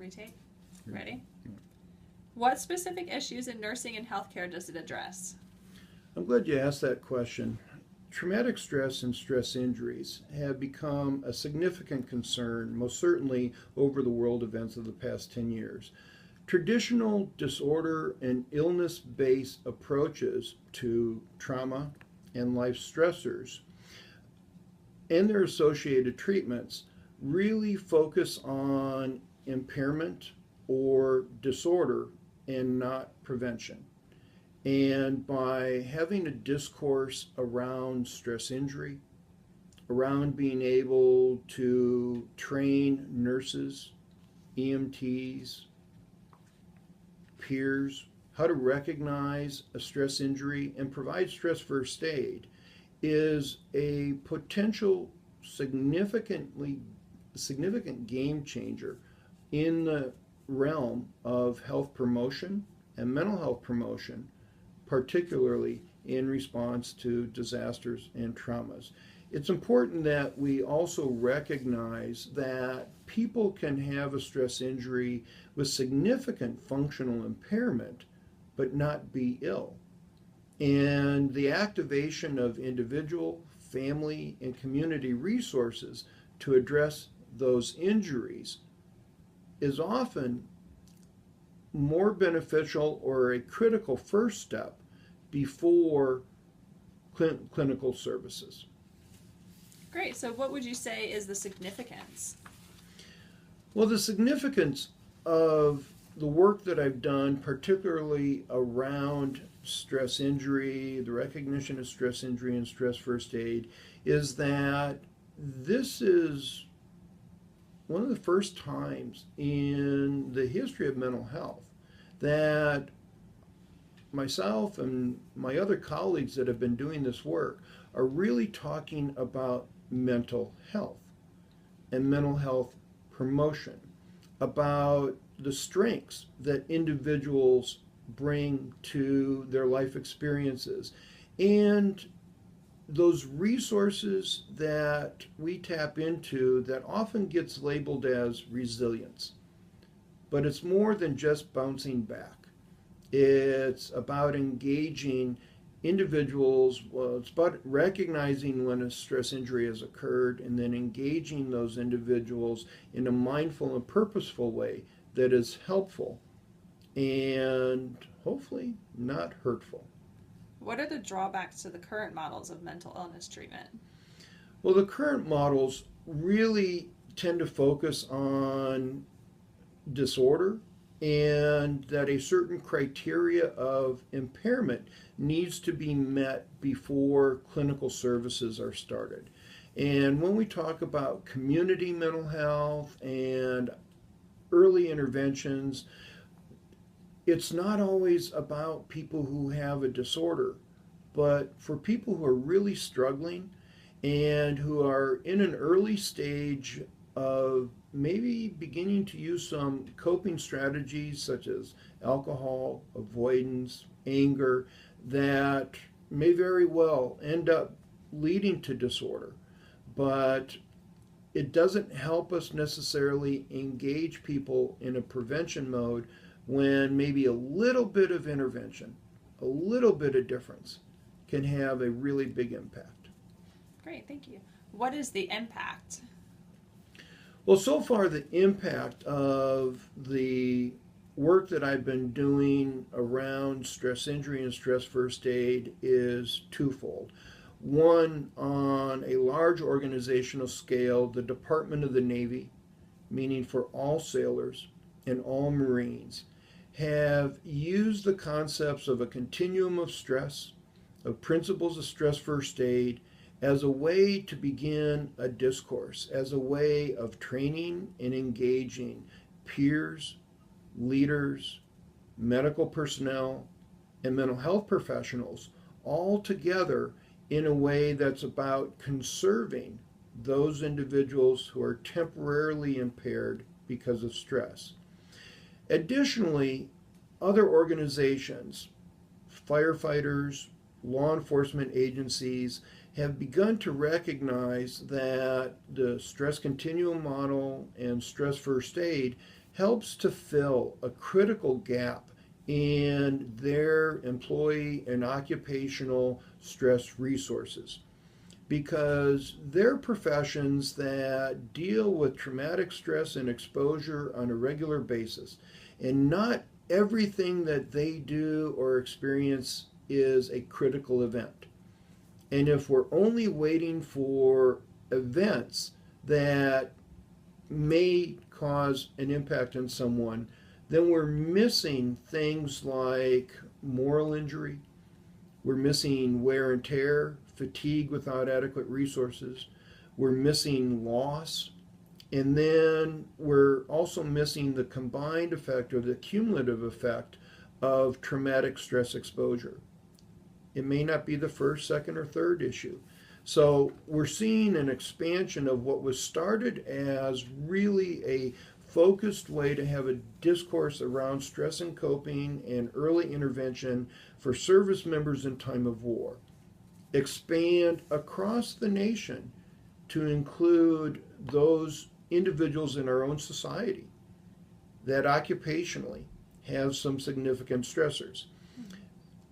Retake? Ready? What specific issues in nursing and healthcare does it address? I'm glad you asked that question. Traumatic stress and stress injuries have become a significant concern, most certainly over the world events of the past 10 years. Traditional disorder and illness-based approaches to trauma and life stressors and their associated treatments really focus on impairment or disorder and not prevention. And by having a discourse around stress injury, around being able to train nurses, EMTs, peers, how to recognize a stress injury and provide stress first aid is a potential significant game changer in the realm of health promotion and mental health promotion, particularly in response to disasters and traumas. It's important that we also recognize that people can have a stress injury with significant functional impairment but not be ill. And the activation of individual, family, and community resources to address those injuries is often more beneficial or a critical first step before clinical services. Great. So what would you say is the significance? Well, the significance of the work that I've done, particularly around stress injury, the recognition of stress injury and stress first aid, is that this is one of the first times in the history of mental health that myself and my other colleagues that have been doing this work are really talking about mental health and mental health promotion, about the strengths that individuals bring to their life experiences, and those resources that we tap into that often gets labeled as resilience. But it's more than just bouncing back. It's about engaging individuals, well, it's about recognizing when a stress injury has occurred and then engaging those individuals in a mindful and purposeful way that is helpful and hopefully not hurtful. What are the drawbacks to the current models of mental illness treatment? Well, the current models really tend to focus on disorder and that a certain criteria of impairment needs to be met before clinical services are started. And when we talk about community mental health and early interventions, it's not always about people who have a disorder, but for people who are really struggling and who are in an early stage of maybe beginning to use some coping strategies such as alcohol, avoidance, anger, that may very well end up leading to disorder. But it doesn't help us necessarily engage people in a prevention mode when maybe a little bit of intervention, a little bit of difference can have a really big impact. Great, thank you. What is the impact? Well, so far the impact of the work that I've been doing around stress injury and stress first aid is twofold. One, on a large organizational scale, the Department of the Navy, meaning for all sailors and all Marines, have used the concepts of a continuum of stress, of principles of stress first aid, as a way to begin a discourse, as a way of training and engaging peers, leaders, medical personnel, and mental health professionals all together in a way that's about conserving those individuals who are temporarily impaired because of stress. Additionally, other organizations, firefighters, law enforcement agencies, have begun to recognize that the stress continuum model and stress first aid helps to fill a critical gap in their employee and occupational stress resources, because they're professions that deal with traumatic stress and exposure on a regular basis, and not everything that they do or experience is a critical event. And if we're only waiting for events that may cause an impact on someone, then we're missing things like moral injury, we're missing wear and tear, fatigue without adequate resources, we're missing loss, and then we're also missing the combined effect or the cumulative effect of traumatic stress exposure. It may not be the first, second, or third issue. So we're seeing an expansion of what was started as really a focused way to have a discourse around stress and coping and early intervention for service members in time of war, expand across the nation to include those individuals in our own society that occupationally have some significant stressors.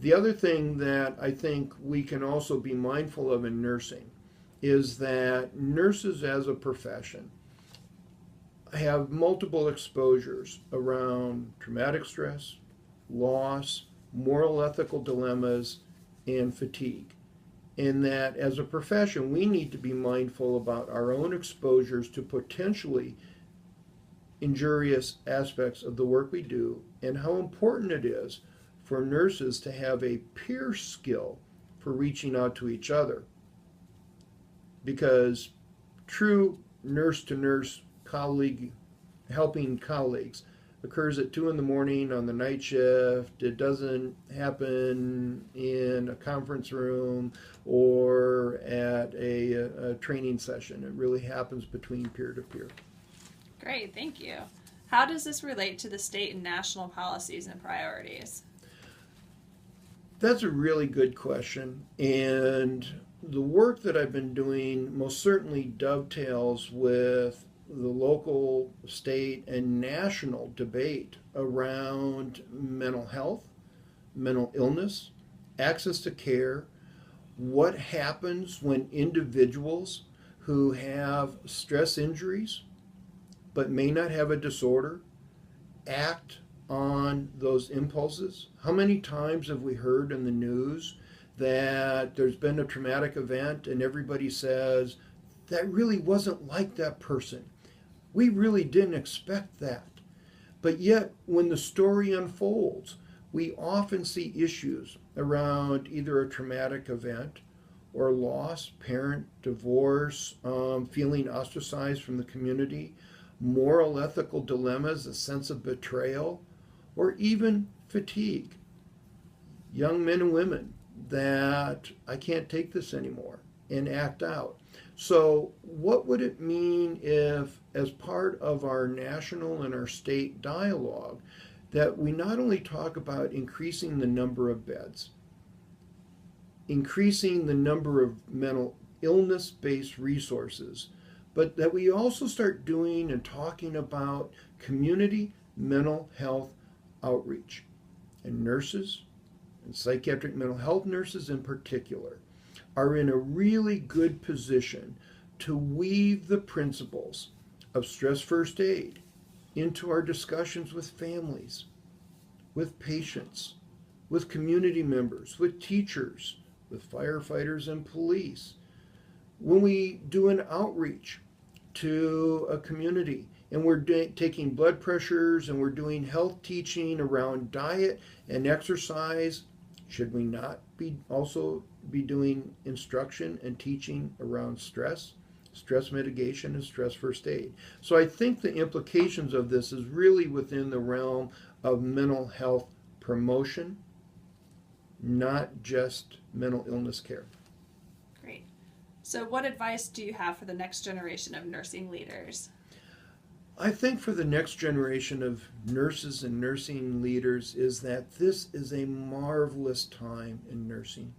The other thing that I think we can also be mindful of in nursing is that nurses as a profession have multiple exposures around traumatic stress, loss, moral ethical dilemmas, and fatigue. And that as a profession, we need to be mindful about our own exposures to potentially injurious aspects of the work we do, and how important it is for nurses to have a peer skill for reaching out to each other. Because true nurse to nurse colleague helping colleagues occurs at 2 in the morning on the night shift. It doesn't happen in a conference room or at a training session. It really happens between peer to peer. Great, thank you. How does this relate to the state and national policies and priorities? That's a really good question, and the work that I've been doing most certainly dovetails with the local, state, and national debate around mental health, mental illness, access to care, what happens when individuals who have stress injuries but may not have a disorder act on those impulses. How many times have we heard in the news that there's been a traumatic event and everybody says, that really wasn't like that person. We really didn't expect that. But yet, when the story unfolds, we often see issues around either a traumatic event or loss, parent, divorce, feeling ostracized from the community, moral ethical dilemmas, a sense of betrayal, or even fatigue. Young men and women that I can't take this anymore and act out. So what would it mean if, as part of our national and our state dialogue, that we not only talk about increasing the number of beds, increasing the number of mental illness-based resources, but that we also start doing and talking about community mental health outreach. And nurses, and psychiatric mental health nurses in particular, are in a really good position to weave the principles of stress first aid into our discussions with families, with patients, with community members, with teachers, with firefighters and police. When we do an outreach to a community and we're taking blood pressures and we're doing health teaching around diet and exercise, should we not also be doing instruction and teaching around stress mitigation, and stress first aid? So I think the implications of this is really within the realm of mental health promotion, not just mental illness care. Great. So what advice do you have for the next generation of nursing leaders? I think for the next generation of nurses and nursing leaders is that this is a marvelous time in nursing.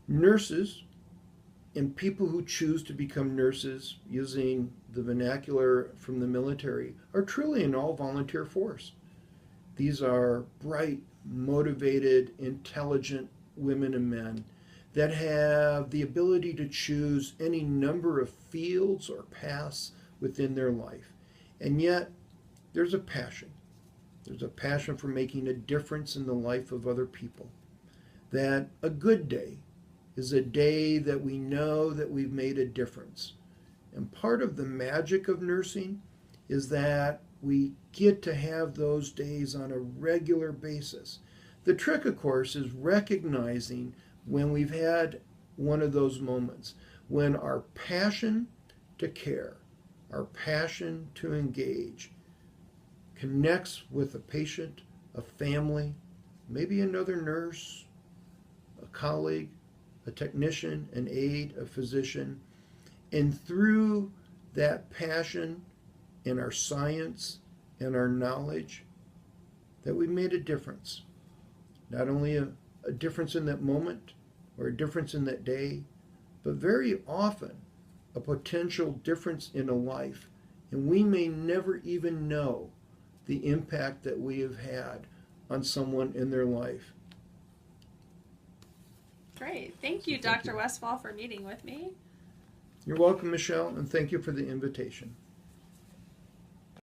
Nurses And people who choose to become nurses, using the vernacular from the military, are truly an all volunteer force. These are bright, motivated, intelligent women and men that have the ability to choose any number of fields or paths within their life. And yet, there's a passion. There's a passion for making a difference in the life of other people. That a good day is a day that we know that we've made a difference. And part of the magic of nursing is that we get to have those days on a regular basis. The trick, of course, is recognizing when we've had one of those moments, when our passion to care, our passion to engage, connects with a patient, a family, maybe another nurse, a colleague, a technician, an aide, a physician, and through that passion and our science and our knowledge, that we made a difference. Not only a difference in that moment or a difference in that day, but very often a potential difference in a life. And we may never even know the impact that we have had on someone in their life. Great. Thank you, Dr. Westphal, for meeting with me. You're welcome, Michelle, and thank you for the invitation.